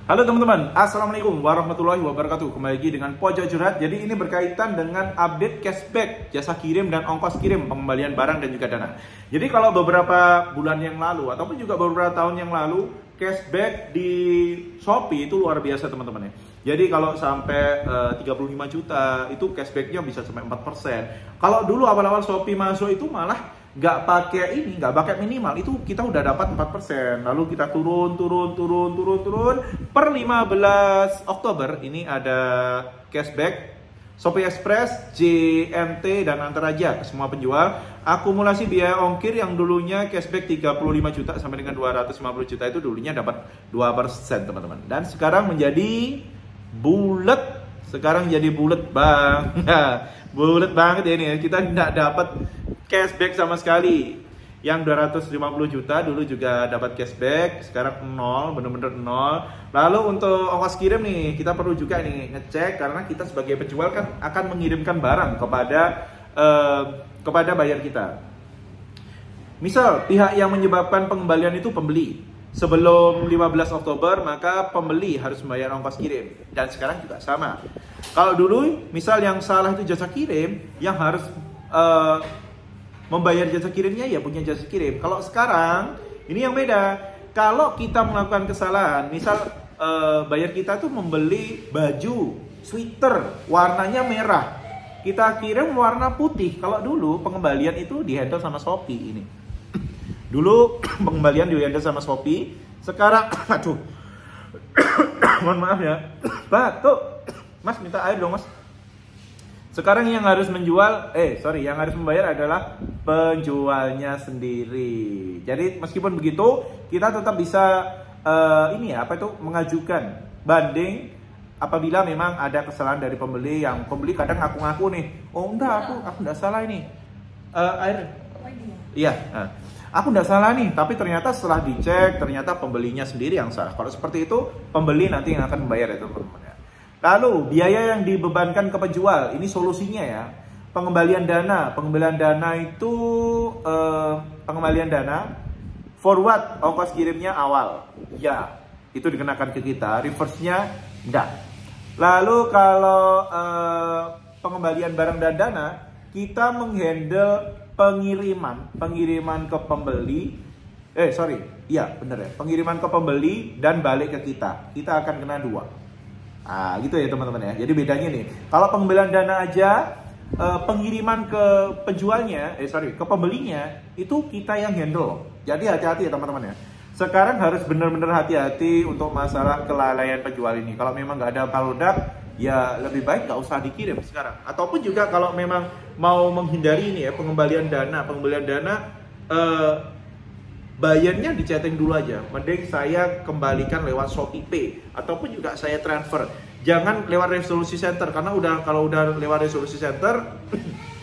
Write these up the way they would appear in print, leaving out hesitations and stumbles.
Halo teman-teman, Assalamualaikum warahmatullahi wabarakatuh. Kembali lagi dengan Pojok Curhat. Jadi ini berkaitan dengan update cashback, jasa kirim dan ongkos kirim, pengembalian barang dan juga dana. Jadi kalau beberapa bulan yang lalu ataupun juga beberapa tahun yang lalu, cashback di Shopee itu luar biasa teman-teman ya. Jadi kalau sampai 35 juta itu cashbacknya bisa sampai 4%. Kalau dulu awal-awal Shopee masuk itu malah nggak pakai minimal, itu kita udah dapat 4%. Lalu kita turun per 15 Oktober ini ada cashback Shopee Express, JNT dan Antaraja ke semua penjual. Akumulasi biaya ongkir yang dulunya cashback 35 juta sampai dengan 250 juta itu dulunya dapat 2% teman-teman. Dan sekarang menjadi bulat. Sekarang jadi bulat bang. Bulat banget ya ini ya. Kita tidak dapat cashback sama sekali. Yang 250 juta dulu juga dapat cashback, sekarang 0, bener-bener 0. Lalu untuk ongkos kirim nih, kita perlu juga nih ngecek karena kita sebagai penjual kan akan mengirimkan barang kepada buyer kita. Misal pihak yang menyebabkan pengembalian itu pembeli. Sebelum 15 Oktober maka pembeli harus membayar ongkos kirim. Dan sekarang juga sama. Kalau dulu misal yang salah itu jasa kirim, yang harus membayar jasa kirimnya ya punya jasa kirim. Kalau sekarang ini yang beda. Kalau kita melakukan kesalahan, misal buyer kita tuh membeli baju sweater warnanya merah, kita kirim warna putih. Kalau dulu pengembalian itu dihandle sama Shopee ini. Dulu pengembalian dihandle sama Shopee. Sekarang aduh. Mohon maaf ya. Batuk. Mas minta air dong, Mas. Sekarang yang harus yang harus membayar adalah penjualnya sendiri. Jadi meskipun begitu, kita tetap bisa mengajukan banding apabila memang ada kesalahan dari pembeli. Yang pembeli kadang ngaku-ngaku nih, oh enggak, aku enggak salah ini. Air. Iya. Aku enggak salah nih, tapi ternyata setelah dicek ternyata pembelinya sendiri yang salah. Kalau seperti itu, pembeli nanti yang akan membayar itu teman-teman. Lalu biaya yang dibebankan ke penjual, ini solusinya ya. Pengembalian dana itu pengembalian dana forward ongkos kirimnya awal. Ya, itu dikenakan ke kita, reverse-nya enggak. Lalu kalau pengembalian barang dan dana, kita menghandle pengiriman ke pembeli. Pengiriman ke pembeli dan balik ke kita. Kita akan kena 2. Gitu ya teman-teman ya. Jadi bedanya nih, kalau pengembalian dana aja pengiriman ke ke pembelinya itu kita yang handle. Jadi hati-hati ya teman-teman ya. Sekarang harus benar-benar hati-hati untuk masalah kelalaian penjual ini. Kalau memang nggak ada produk, ya lebih baik nggak usah dikirim sekarang. Ataupun juga kalau memang mau menghindari ini ya pengembalian dana bayarnya di chatting dulu aja. Mending saya kembalikan lewat Shopee Pay ataupun juga saya transfer. Jangan lewat resolusi center karena kalau udah lewat resolusi center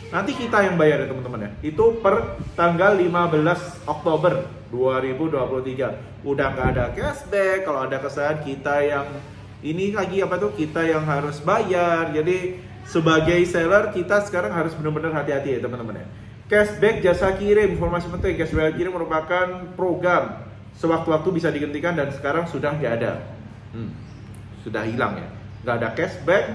nanti kita yang bayar ya teman-teman ya. Itu per tanggal 15 Oktober 2023. Udah nggak ada cashback. Kalau ada kesalahan kita yang kita yang harus bayar. Jadi sebagai seller kita sekarang harus benar-benar hati-hati ya teman-teman ya. Cashback jasa kirim, informasi penting, cashback kirim merupakan program sewaktu-waktu bisa dihentikan dan sekarang sudah nggak ada. Sudah hilang ya, nggak ada cashback.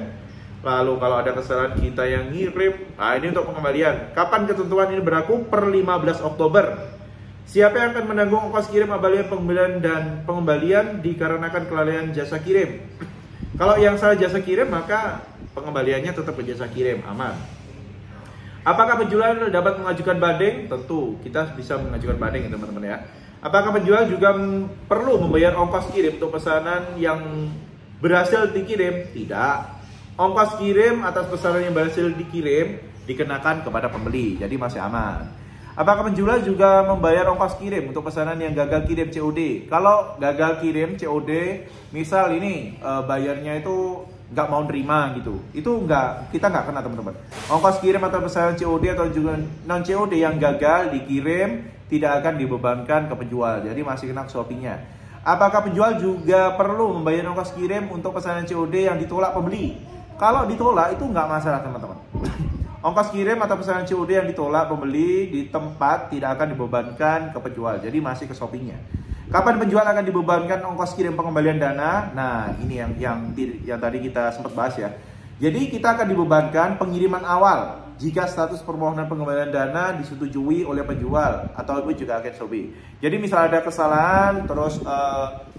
Lalu kalau ada kesalahan kita yang ngirim, ini untuk pengembalian. Kapan ketentuan ini berlaku? Per 15 Oktober. Siapa yang akan menanggung ongkos kirim, pengembalian dan pengembalian dikarenakan kelalaian jasa kirim? Kalau yang salah jasa kirim maka pengembaliannya tetap ke jasa kirim, aman. Apakah penjual dapat mengajukan banding? Tentu, kita bisa mengajukan banding ya teman-teman ya. Apakah penjual juga perlu membayar ongkos kirim untuk pesanan yang berhasil dikirim? Tidak. Ongkos kirim atas pesanan yang berhasil dikirim dikenakan kepada pembeli, jadi masih aman. Apakah penjual juga membayar ongkos kirim untuk pesanan yang gagal kirim COD? Kalau gagal kirim COD, misal ini bayarnya itu nggak mau nerima gitu, itu kita nggak kena teman-teman. Ongkos kirim atau pesanan COD atau juga non COD yang gagal dikirim tidak akan dibebankan ke penjual, jadi masih kena Shopee-nya. Apakah penjual juga perlu membayar ongkos kirim untuk pesanan COD yang ditolak pembeli? Kalau ditolak itu nggak masalah teman-teman. Ongkos kirim atau pesanan COD yang ditolak pembeli di tempat tidak akan dibebankan ke penjual, jadi masih ke Shopee-nya. Kapan penjual akan dibebankan ongkos kirim pengembalian dana? Nah, ini yang tadi kita sempat bahas ya. Jadi kita akan dibebankan pengiriman awal jika status permohonan pengembalian dana disetujui oleh penjual ataupun juga agen Shopee. Jadi misal ada kesalahan, terus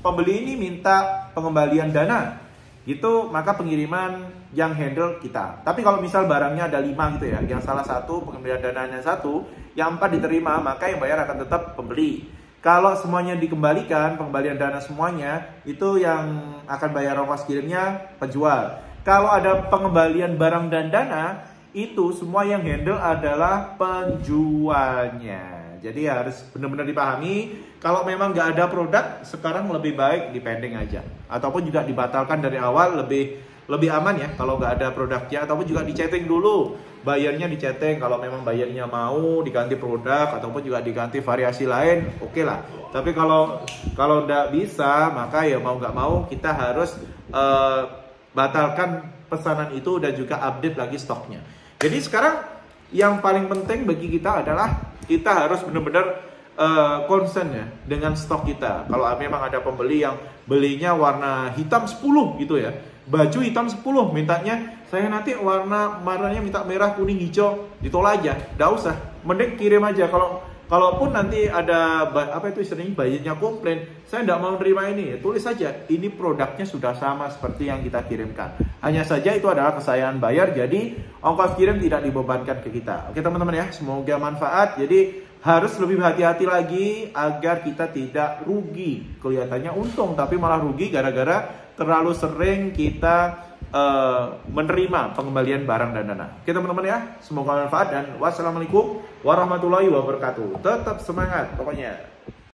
pembeli ini minta pengembalian dana, gitu, maka pengiriman yang handle kita. Tapi kalau misal barangnya ada 5 gitu ya, yang salah satu pengembalian dananya 1, yang 4 diterima, maka yang bayar akan tetap pembeli. Kalau semuanya dikembalikan, pengembalian dana semuanya, itu yang akan bayar ongkos kirimnya penjual. Kalau ada pengembalian barang dan dana, itu semua yang handle adalah penjualnya. Jadi harus benar-benar dipahami, kalau memang nggak ada produk, sekarang lebih baik dipending aja. Ataupun juga dibatalkan dari awal, lebih aman ya kalau nggak ada produknya. Ataupun juga di-chatting dulu, bayarnya di-chatting. Kalau memang bayarnya mau diganti produk, ataupun juga diganti variasi lain, oke lah. Tapi kalau nggak bisa, maka ya mau nggak mau kita harus batalkan pesanan itu dan juga update lagi stoknya. Jadi sekarang yang paling penting bagi kita adalah kita harus benar-benar concern ya dengan stok kita. Kalau memang ada pembeli yang belinya warna hitam 10 gitu ya, baju hitam 10, mintanya saya nanti warnanya minta merah, kuning, hijau, ditolak aja, nggak usah, mending kirim aja. Kalaupun nanti ada apa itu istilahnya buyernya komplain, saya nggak mau terima ini, tulis saja ini produknya sudah sama seperti yang kita kirimkan. Hanya saja itu adalah kesayangan buyer, jadi ongkos kirim tidak dibebankan ke kita. Oke teman-teman ya, semoga manfaat. Jadi harus lebih hati-hati lagi agar kita tidak rugi. Kelihatannya untung tapi malah rugi gara-gara terlalu sering kita menerima pengembalian barang dan dana. Oke teman-teman ya, semoga manfaat dan wassalamualaikum warahmatullahi wabarakatuh. Tetap semangat pokoknya.